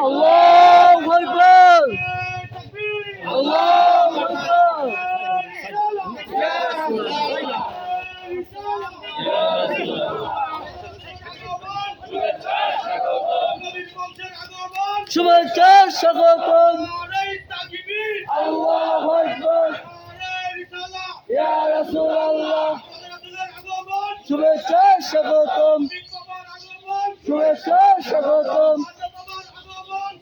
আল্লাহু আকবার, আল্লাহু আকবার। শুভেচ্ছা স্বাগতম। আল্লাহু আকবার, ইয়া রাসূলুল্লাহ। শুভেচ্ছা স্বাগতম, শুভেচ্ছা স্বাগতম,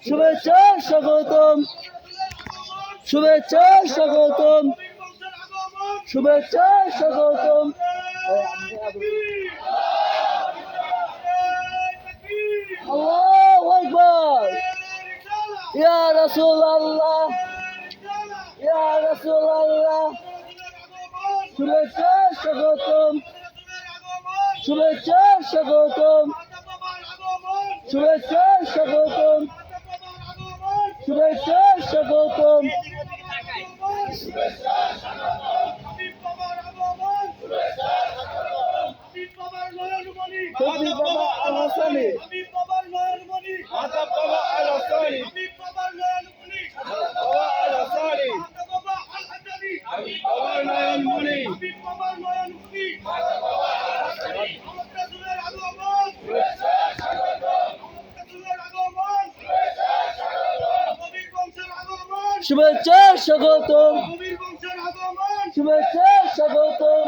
শুভেচ্ছা স্বাগতম, শুভেচ্ছা স্বাগতম, শুভেচ্ছা স্বাগতম। আল্লাহু আকবার, ইয়া রাসূলুল্লাহ, ইয়া রাসূলুল্লাহ। শুভেচ্ছা স্বাগতম, শুভেচ্ছা স্বাগতম, শুভেচ্ছা স্বাগতম, শুভেচ্ছা স্বাগতম। শফিক বাবা আল হাসানি, শুভেচ্ছা স্বাগতম, শুভেচ্ছা স্বাগতম,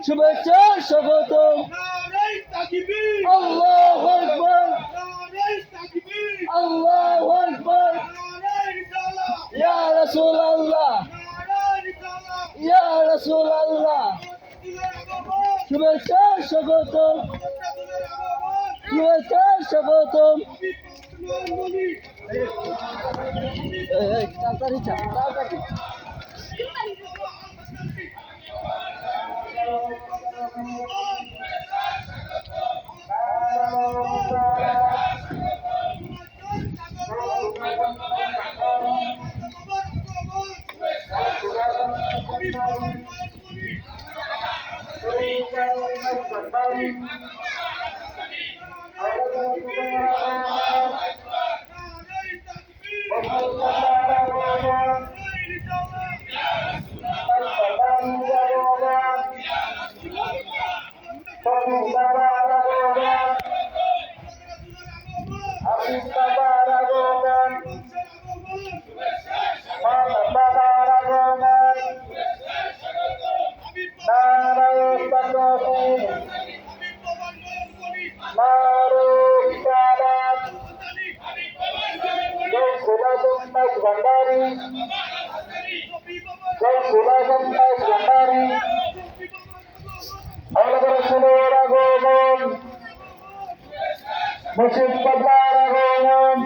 শুভেচ্ছা স্বাগতম। আল্লাহু আকবার, আল্লাহু আকবার, ইয়া রাসূলুল্লাহ, ইয়া রাসূলুল্লাহ। শুভেচ্ছা স্বাগতম, শুভেচ্ছা স্বাগতম। তাড়াতাড়ি চা, তাড়াতাড়ি।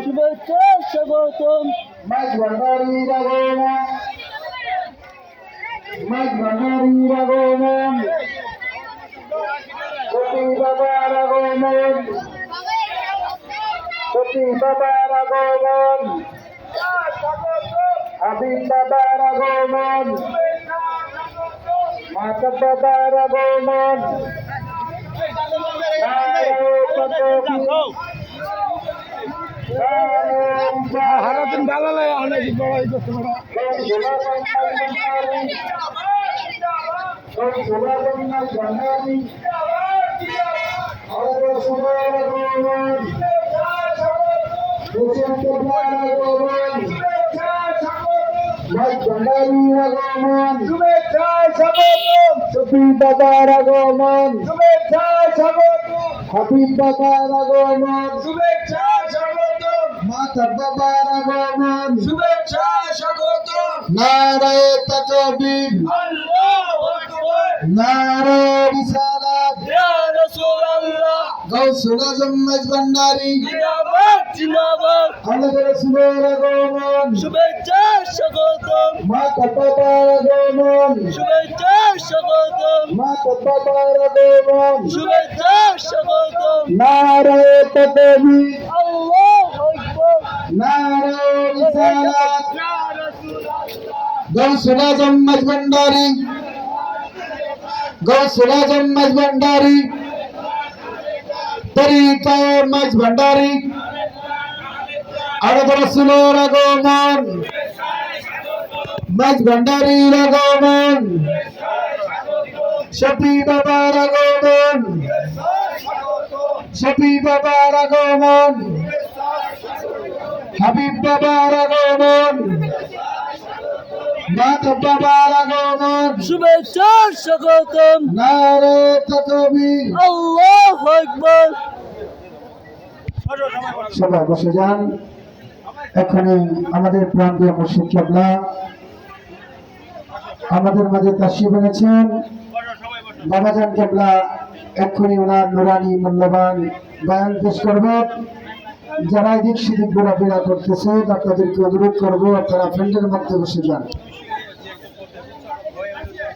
শুভেচ্ছা স্বাগতম। মাছ ভান্ডারীর আগমন, মাছ ভান্ডারীর আগমন, সতী বাবার আগমন, সতী বাবার আগমন, হাবিব বাবার আগমন, মাতা বাবার আগমন। হারাদিন ভালো লাগে, অনেক বড় করতে পারো। শফি বাবার আগমন, শুভেচ্ছা স্বাগত। হাবিব বাবার আগমন, শুভেচ্ছা স্বাগত। মাতা বাবার আগমন, শুভেচ্ছা স্বাগত। নারায়ে তাকবীর, আল্লাহু আকবার। নারায়ে রিসালাত, ইয়া রাসূলুল্লাহ। গাউসুল আজম মাইজ ভান্ডারী জিন্দাবাদ, জিন্দাবাদ। আল্লাহর রাসূলের আগমন, শুভেচ্ছা স্বাগতম, মাতা বাবার আগমন, শুভেচ্ছা স্বাগতম, মাতা বাবার আগমন। শুভেচ্ছা স্বাগতম। নারায়ে তাকবীর, আল্লাহু আকবার। নারায়ে রিসালাত, ইয়া রাসূলুল্লাহ। গাউসুল আজম মাইজ ভান্ডারী, গাউসুল আজম মাইজ ভান্ডারী, তরিকায়ে মাইজ ভান্ডারী, আরব রাসূলের আগমন, মাঝ ভান্ডারীর আগমন, শফি বাবার আগমন, শফি বাবার আগমন, হাবিব বাবার আগমন, মাধব বাবার আগমন, শুভেচ্ছা স্বাগতম। নারে তাকবীর। আল্লাহু আকবার। সবাই বসে যান। এখানে আমাদের প্রান্তীয় মুর্শিদ কেবলা আমাদের মাঝে তাশরিফ এনেছেন। বাবাজান কেবলা এক্ষুনি ওনার নুরানি মূল্যবান বয়ান পেশ করবেন। যারা এদিক সেদিক ঘোরাফেরা করতেছে আপনাদেরকে অনুরোধ করবো আপনারা ফ্রেন্ডের মধ্যে বসে যান।